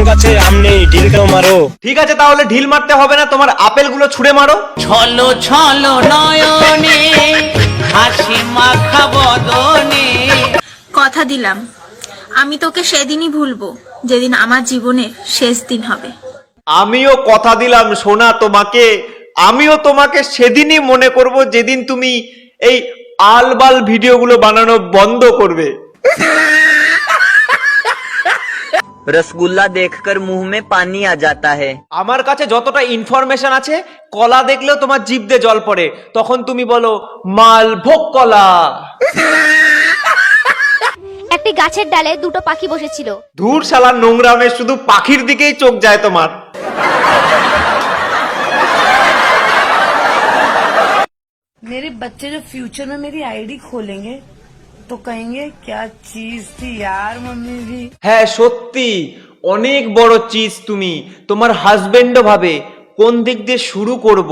কাছে আম নেই, ঢিল কেন মারো? ঠিক আছে, তাহলে ঢিল মারতে হবে না, তোমার আপেলগুলো ছুঁড়ে মারো। ছলো ছলো নয়নে হাসি মাখা বদনে। কথা দিলাম আমি তোকে সেদিনই ভুলবো যেদিন আমার জীবনের শেষ দিন হবে। আমিও কথা দিলাম সোনা তোমাকে, আমিও তোমাকে সেদিনই মনে করব যেদিন তুমি এই আলবাল ভিডিওগুলো বানানো বন্ধ করবে। रसगुल्ला देखकर मुंह में पानी आ जाता है। আমার কাছে যতটা ইনফরমেশন আছে, কলা দেখলেও তোমার জিভ দিয়ে জল পড়ে, তখন তুমি বলো মালভোগ কলা। একটি গাছের ডালে দুটো পাখি বসেছিল। ধুর শালা নোংরামে, শুধু পাখির দিকেই চোখ যায় তোমার। मेरे बच्चे जो फ्यूचर में मेरी आईडी खोलेंगे तो कहेंगे क्या चीज थी यार मम्मी भी। হ্যাঁ সত্যি অনেক বড় চিজ তুমি। তোমার হাজবেন্ডও ভাবে কোন দিক দিয়ে শুরু করব।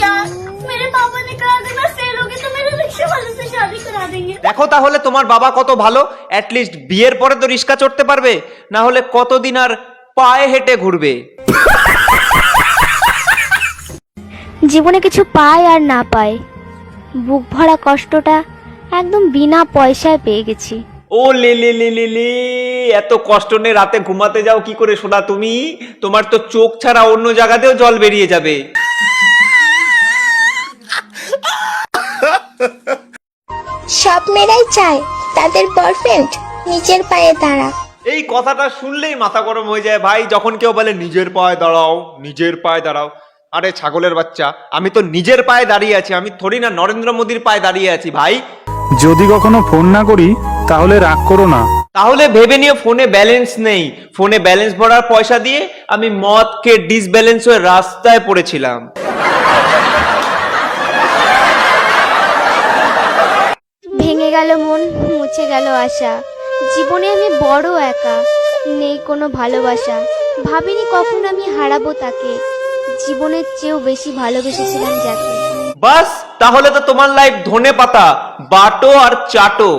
यार मेरे पापा ने कहा था मैं फेल होगी तो मेरे रिक्शे वाले से शादी करा देंगे। দেখো তাহলে তোমার বাবা কত ভালো, অ্যাটলিস্ট বিয়ের পরে তো রিক্সা চড়তে পারবে, না হলে কতদিন আর পায়ে হেঁটে ঘুরবে। জীবনে কিছু পায় আর না পায়, বুক ভরা কষ্টটা একদম বিনা পয়সায় পেয়ে গেছি। ও লে লে লে লে লে, এত কষ্ট নিয়ে রাতে ঘুমাতে যাও কি করে সোনা তুমি? তোমার তো চোখ ছাড়া অন্য জায়গাতেও জল বেরিয়ে যাবে। সব মেয়েরাই চায় তাদের বয়ফ্রেন্ড নিজের পায়ে দাঁড়া। এই কথাটা শুনলেই মাথা গরম হয়ে যায় ভাই, যখন কেউ বলে নিজের পায়ে দাঁড়াও, নিজের পায়ে দাঁড়াও। আরে ছাগলের বাচ্চা, আমি তো নিজের পায়ে দাঁড়িয়ে আছি, আমি থোড়ি না নরেন্দ্র মোদীর পায়ে দাঁড়িয়ে আছি ভাই। যদি কখনো ফোন না করি তাহলে রাগ করো না। তাহলে ভেবে নিও ফোনে ব্যালেন্স নেই, ফোনে ব্যালেন্স ভরার পয়সা দিয়ে আমি মদ খেয়ে ডিসব্যালেন্স হয়ে রাস্তায় পড়েছিলাম। ভেঙে গেল মন, মুছে গেল আশা, জীবনে আমি বড় একা, নেই কোনো ভালোবাসা, ভাবিনি কখন আমি হারাবো তাকে, জীবনের চেয়েও বেশি ভালোবেসেছিলাম যাকে। বাস, তাহলে তো তোমার লাইফ ধনে পাতা, বাটো আর চাটো।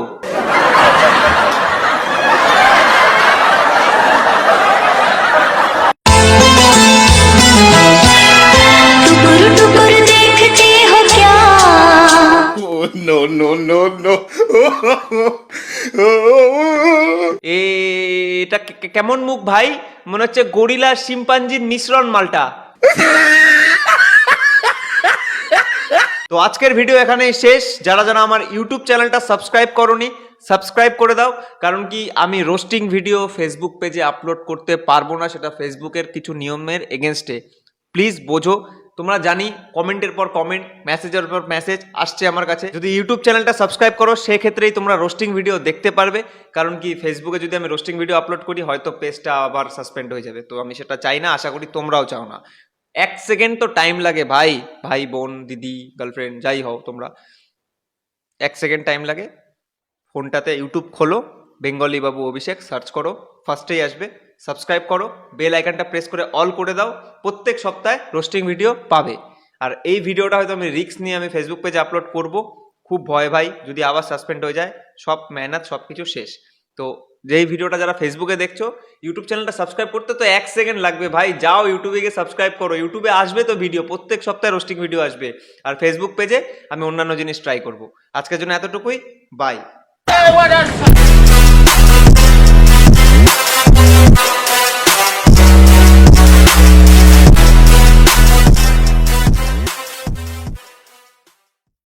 এটা কেমন মুখ ভাই? মনে হচ্ছে গরিলা শিম্পাঞ্জির মিশ্রণ মালটা। তো আজকের ভিডিও এখানেই শেষ। যারা যারা আমার ইউটিউব চ্যানেলটা সাবস্ক্রাইব করোনি, সাবস্ক্রাইব করে দাও, কারণ কি আমি রোস্টিং ভিডিও ফেসবুক পেজে আপলোড করতে পারবো না, সেটা ফেসবুকের কিছু নিয়মের এগেনস্টে। প্লিজ বোঝো। তোমরা জানি কমেন্টের পর কমেন্ট, মেসেজের পর মেসেজ আসছে আমার কাছে। যদি ইউটিউব চ্যানেলটা সাবস্ক্রাইব করো সেক্ষেত্রেই তোমরা রোস্টিং ভিডিও দেখতে পারবে, কারণ কি ফেসবুকে যদি আমি রোস্টিং ভিডিও আপলোড করি হয়তো পেজটা আবার সাসপেন্ড হয়ে যাবে, তো আমি সেটা চাই না, আশা করি তোমরাও চাও না। 1 সেকেন্ড তো টাইম লাগে ভাই, ভাই বোন দিদি গার্লফ্রেন্ড যাই হও তোমরা, 1 সেকেন্ড টাইম লাগে। ফোনটাতে ইউটিউব খোলো, বেঙ্গলি বাবু অভিষেক সার্চ করো, ফার্স্টেই আসবে। সাবস্ক্রাইব করো, বেল আইকনটা প্রেস করে অল করে দাও, প্রত্যেক সপ্তাহে রোস্টিং ভিডিও পাবে। আর এই ভিডিওটা হয়তো আমি রিস্ক নিয়ে আমি ফেসবুক পেজে আপলোড করব, খুব ভয় ভাই যদি আবার সাসপেন্ড হয়ে যায়, সব মেহনত সব কিছু শেষ। তো যেই ভিডিওটা যারা ফেসবুকে দেখছো, ইউটিউব চ্যানেলটা সাবস্ক্রাইব করতে তো 1 সেকেন্ড লাগবে ভাই, যাও ইউটিউবে গিয়ে সাবস্ক্রাইব করো। ইউটিউবে আসবে তো ভিডিও, প্রত্যেক সপ্তাহে রোস্টিং ভিডিও আসবে। আর ফেসবুক পেজে আমি অন্যান্য জিনিস ট্রাই করব। আজকের জন্য এতটুকুই, বাই।